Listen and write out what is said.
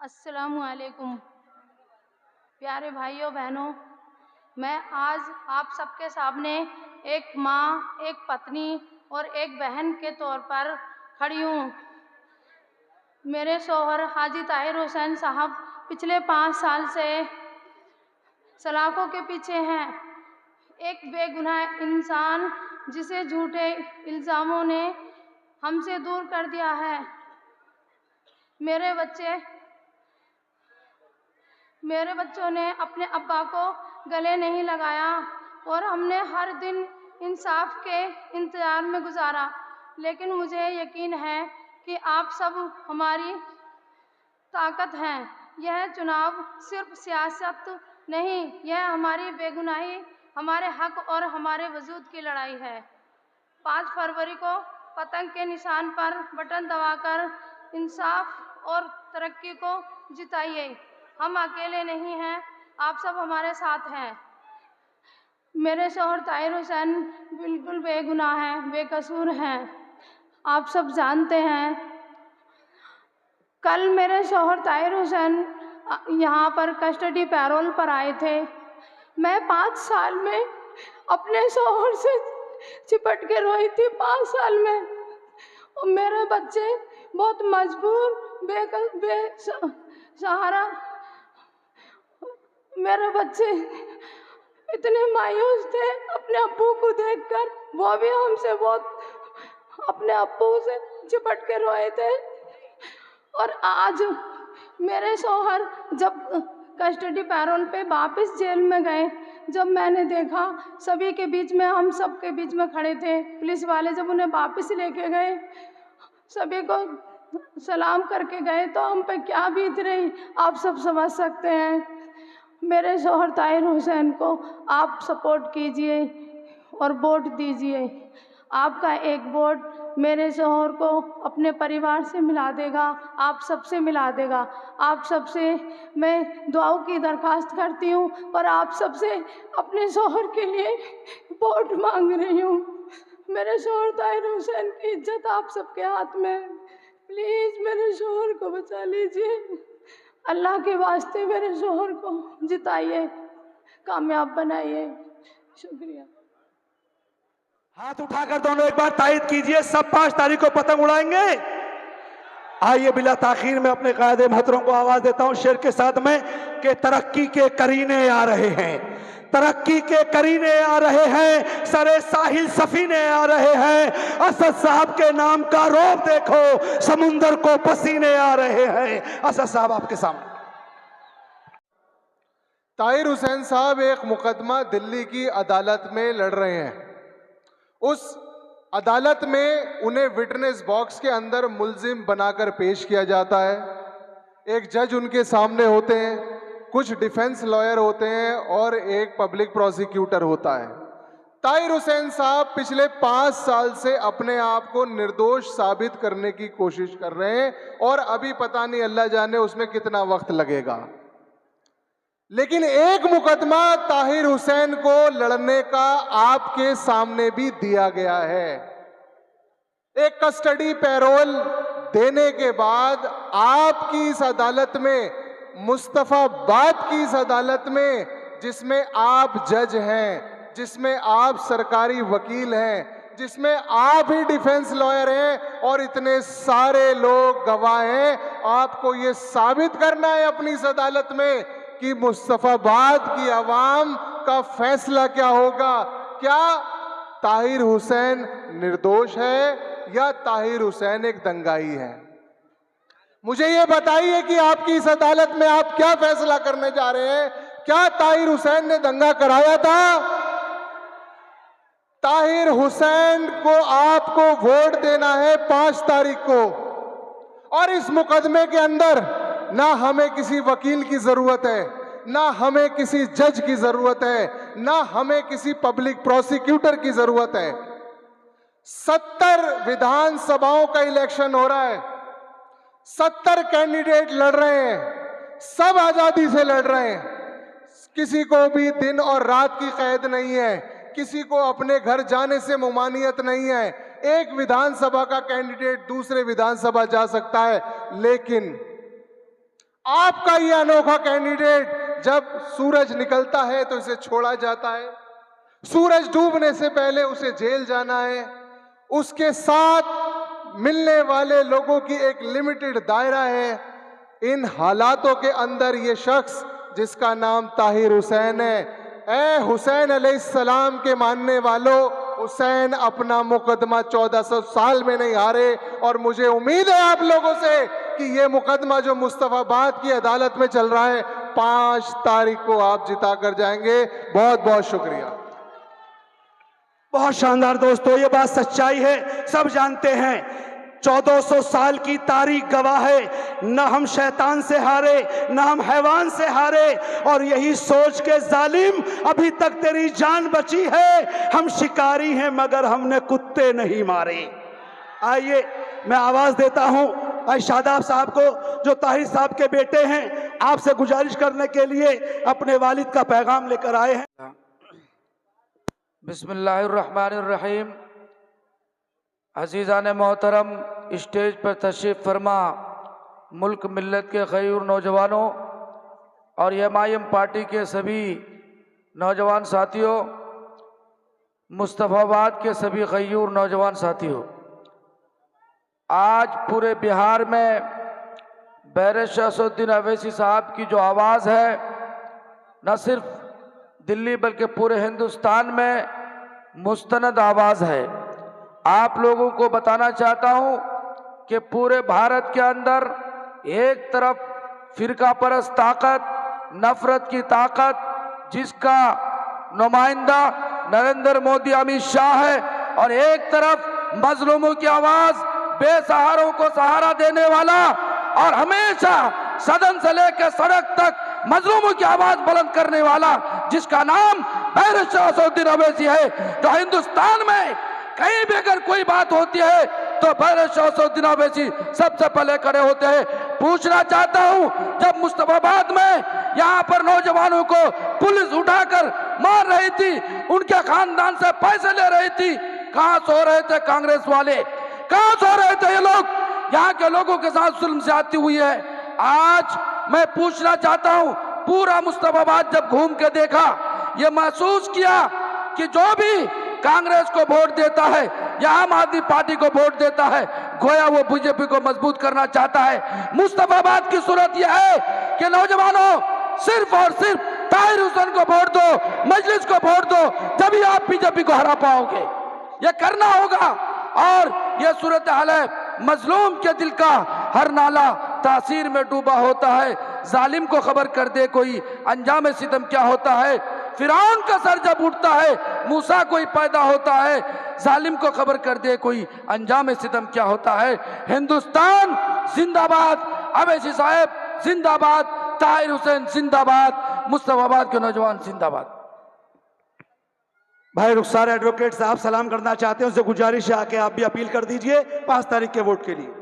अस्सलामुअलैकुम। प्यारे भाइयों बहनों, मैं आज आप सबके सामने एक माँ, एक पत्नी और एक बहन के तौर पर खड़ी हूँ। मेरे शौहर हाजी ताहिर हुसैन साहब पिछले 5 साल से सलाखों के पीछे हैं। एक बेगुनाह इंसान जिसे झूठे इल्ज़ामों ने हमसे दूर कर दिया है। मेरे बच्चों ने अपने अब्बा को गले नहीं लगाया और हमने हर दिन इंसाफ के इंतज़ार में गुजारा। लेकिन मुझे यकीन है कि आप सब हमारी ताकत हैं। यह चुनाव सिर्फ सियासत नहीं, यह हमारी बेगुनाही, हमारे हक और हमारे वजूद की लड़ाई है। 5 फरवरी को पतंग के निशान पर बटन दबाकर इंसाफ और तरक्की को जिताइए। हम अकेले नहीं हैं, आप सब हमारे साथ हैं। मेरे शौहर ताहिर हुसैन बिल्कुल बेगुनाह हैं, बेकसूर हैं। आप सब जानते हैं, कल मेरे शौहर ताहिर हुसैन यहाँ पर कस्टडी पैरोल पर आए थे। मैं 5 साल में अपने शौहर से चिपट के रोई थी, 5 साल में। और मेरे बच्चे बहुत मजबूर, बेसहारा, मेरे बच्चे इतने मायूस थे अपने अब्बू को देखकर। वो भी हमसे बहुत अपने अब्बू से चिपट के रोए थे। और आज मेरे शौहर जब कस्टडी पैरोल पे वापस जेल में गए, जब मैंने देखा सभी के बीच में, हम सब के बीच में खड़े थे, पुलिस वाले जब उन्हें वापस लेके गए, सभी को सलाम करके गए, तो हम पे क्या बीत रही आप सब समझ सकते हैं। मेरे शौहर ताहिर हुसैन को आप सपोर्ट कीजिए और वोट दीजिए। आपका एक वोट मेरे शौहर को अपने परिवार से मिला देगा, आप सबसे मिला देगा। आप सबसे मैं दुआओं की दरख्वास्त करती हूँ और आप सबसे अपने शौहर के लिए वोट मांग रही हूँ। मेरे शौहर ताहिर हुसैन की इज्जत आप सबके हाथ में है। प्लीज़ मेरे शौहर को बचा लीजिए। अल्लाह के वास्ते मेरे शौहर को जिताइए, कामयाब बनाइए। शुक्रिया। हाथ उठाकर दोनों एक बार तायद कीजिए। सब 5 तारीख को पतंग उड़ाएंगे। आइए बिला ताखीर में अपने कायदे महतरों को आवाज देता हूं शेर के साथ में कि तरक्की के करीने आ रहे हैं, तरक्की के करीने आ रहे हैं, सरे साहिल सफीने आ रहे हैं। असद साहब के नाम का रौब देखो, समुंदर को पसीने आ रहे हैं। असद साहब आपके सामने। ताहिर हुसैन साहब एक मुकदमा दिल्ली की अदालत में लड़ रहे हैं। उस अदालत में उन्हें विटनेस बॉक्स के अंदर मुल्जिम बनाकर पेश किया जाता है। एक जज उनके सामने होते हैं, कुछ डिफेंस लॉयर होते हैं और एक पब्लिक प्रोसिक्यूटर होता है। ताहिर हुसैन साहब पिछले 5 साल से अपने आप को निर्दोष साबित करने की कोशिश कर रहे हैं और अभी पता नहीं अल्लाह जाने उसमें कितना वक्त लगेगा। लेकिन एक मुकदमा ताहिर हुसैन को लड़ने का आपके सामने भी दिया गया है। एक कस्टडी पैरोल देने के बाद आपकी इस अदालत में, मुस्तफाबाद की इस अदालत में, जिसमें आप जज हैं, जिसमें आप सरकारी वकील हैं, जिसमें आप ही डिफेंस लॉयर हैं और इतने सारे लोग गवाह हैं, आपको ये साबित करना है अपनी इस अदालत में कि मुस्तफाबाद की आवाम का फैसला क्या होगा। क्या ताहिर हुसैन निर्दोष है या ताहिर हुसैन एक दंगाई है? मुझे ये बताइए कि आपकी इस अदालत में आप क्या फैसला करने जा रहे हैं। क्या ताहिर हुसैन ने दंगा कराया था? ताहिर हुसैन को आपको वोट देना है 5 तारीख को। और इस मुकदमे के अंदर ना हमें किसी वकील की जरूरत है, ना हमें किसी जज की जरूरत है, ना हमें किसी पब्लिक प्रोसिक्यूटर की जरूरत है। 70 विधानसभाओं का इलेक्शन हो रहा है, 70 कैंडिडेट लड़ रहे हैं, सब आजादी से लड़ रहे हैं। किसी को भी दिन और रात की कैद नहीं है, किसी को अपने घर जाने से मुमानियत नहीं है। एक विधानसभा का कैंडिडेट दूसरे विधानसभा जा सकता है, लेकिन आपका ये अनोखा कैंडिडेट जब सूरज निकलता है तो इसे छोड़ा जाता है, सूरज डूबने से पहले उसे जेल जाना है, उसके साथ मिलने वाले लोगों की एक लिमिटेड दायरा है। इन हालातों के अंदर ये शख्स जिसका नाम ताहिर हुसैन है, ए हुसैन अलैहिस्सलाम के मानने वालों, हुसैन अपना मुकदमा 1400 साल में नहीं हारे। और मुझे उम्मीद है आप लोगों से कि ये मुकदमा जो मुस्तफाबाद की अदालत में चल रहा है 5 तारीख को आप जिता कर जाएंगे। बहुत बहुत शुक्रिया। बहुत शानदार दोस्तों, ये बात सच्चाई है, सब जानते हैं। 1400 साल की तारीख गवाह है, न हम शैतान से हारे न हम हैवान से हारे। और यही सोच के जालिम अभी तक तेरी जान बची है, हम शिकारी हैं मगर हमने कुत्ते नहीं मारे। आइए मैं आवाज देता हूं शादाब साहब को, जो ताहिर साहब के बेटे हैं, आपसे गुजारिश करने के लिए अपने वालिद का पैगाम लेकर आए हैं। बिस्मिल्लाहिर्रहमानिर्रहीम। अजीज़ान मोहतरम, स्टेज पर तशरीफ़ फरमा मुल्क मिल्लत के ग़यूर नौजवानों और एमआईएम पार्टी के सभी नौजवान साथियों, मुस्तफ़ाबाद के सभी ग़यूर नौजवान साथियों, आज पूरे बिहार में बैर शमसुद्दीन अवैसी साहब की जो आवाज़ है, न सिर्फ दिल्ली बल्कि पूरे हिंदुस्तान में मुस्तनद आवाज़ है। आप लोगों को बताना चाहता हूं कि पूरे भारत के अंदर एक तरफ फिरका परस्त ताकत, नफरत की ताकत, जिसका नुमाइंदा नरेंद्र मोदी अमित शाह है, और एक तरफ मजलूमों की आवाज़, बेसहारों को सहारा देने वाला और हमेशा सदन से लेकर सड़क तक मजलूमों की आवाज बुलंद करने वाला, जिसका नाम बैर शमसुद्दीन अवैसी है। तो हिंदुस्तान में कहीं भी अगर कोई बात होती है तो बैर शमसुद्दीन अवैसी सबसे पहले खड़े होते हैं। पूछना चाहता हूं, जब मुस्तफाबाद में यहाँ पर नौजवानों को पुलिस उठाकर मार रही थी, उनके खानदान से पैसे ले रही थी, कहां सो रहे थे कांग्रेस वाले, कहां सो रहे थे ये लोग? यहाँ के लोगों के साथ जुल्म ज्यादती हुई है। आज मैं पूछना चाहता हूं, पूरा मुस्तफाबाद जब घूम के देखा, ये महसूस किया कि जो भी कांग्रेस को वोट देता है या आम आदमी पार्टी को वोट देता है, गोया वो बीजेपी को मजबूत करना चाहता है। मुस्तफाबाद की सूरत यह है कि नौजवानों, सिर्फ और सिर्फ ताहिर हुसैन को वोट दो, मजलिस को वोट दो, तभी आप बीजेपी को हरा पाओगे। ये करना होगा। और ये सूरत हाल है, मजलूम के दिल का हर नाला तासीर में डूबा होता है। जालिम को खबर कर दे कोई, अंजाम सितम क्या होता है। फिरौन का सर जब उठता है, मूसा कोई पैदा होता है। जालिम को खबर कर दे कोई, अंजाम सितम क्या होता है। हिंदुस्तान जिंदाबाद, अवैसी साहब जिंदाबाद, ताहिर हुसैन जिंदाबाद, मुस्तफाबाद के नौजवान जिंदाबाद। भाई रुखसार एडवोकेट साहब सलाम करना चाहते हैं, उनसे गुजारिश है आके आप भी अपील कर दीजिए 5 तारीख के वोट के लिए।